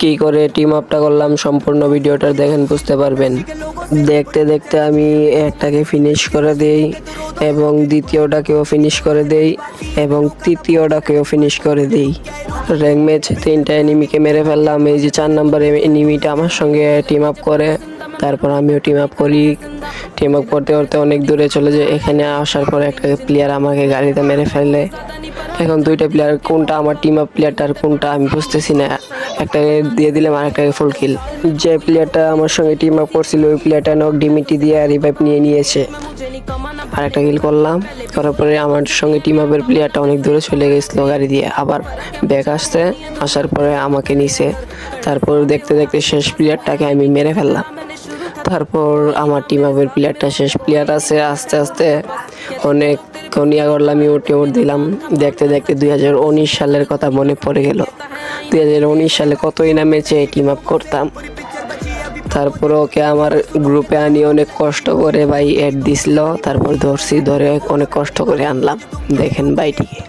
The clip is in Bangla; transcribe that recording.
কি করে টিম আপটা করলাম সম্পূর্ণ ভিডিওটা দেখেন বুঝতে পারবেন। দেখতে দেখতে আমি একটাকে ফিনিশ করে দেই এবং দ্বিতীয়টাকেও ফিনিশ করে দেই এবং তৃতীয়টাকেও ফিনিশ করে দেই। র্যাঙ্ক ম্যাচ 3টা এনিমিকে মেরে ফেললাম। এই যে 4 নম্বর এনিমিটা আমার সঙ্গে টিম আপ করে, তারপর আমিও টিম আপ করি। টিম আপ করতে করতে অনেক দূরে চলে যায়। এখানে আসার পর একটা প্লেয়ার আমাকে গাড়িতে মেরে ফেলে। এখন দুইটা প্লেয়ার, কোনটা আমার টিম আপ প্লেয়ারটা আর কোনটা আমি বুঝতেছি না। একটাকে দিয়ে দিলাম আর একটাকে ফুল কিল। যে প্লেয়ারটা আমার সঙ্গে টিম আপ করছিল ওই প্লেয়ারটা নক ডিমিটি দিয়ে রিভাইভ নিয়ে নিয়েছে। আর একটা কিল করলাম, করার পরে আমার সঙ্গে টিম আপের প্লেয়ারটা অনেক দূরে চলে গেছিল গাড়ি দিয়ে, আবার ব্যাক আসার পরে আমাকে নিছে। তারপর দেখতে দেখতে শেষ প্লেয়ারটাকে আমি মেরে ফেললাম। তারপর আমার টিম আপের প্লেয়ারটা শেষ প্লেয়ার আছে। আস্তে আস্তে অনেক কনিয়া করলাম, ইউটিউব দিলাম। দেখতে দেখতে 2019 সালের কথা মনে পড়ে গেল। 2019 সালে কতই না ম্যাচে টিম আপ করতাম। তারপর ওকে আমার গ্রুপে আনি অনেক কষ্ট করে ভাই অ্যাড দিছিল, তারপর ধরে অনেক কষ্ট করে আনলাম। দেখেন ভাইটিকে।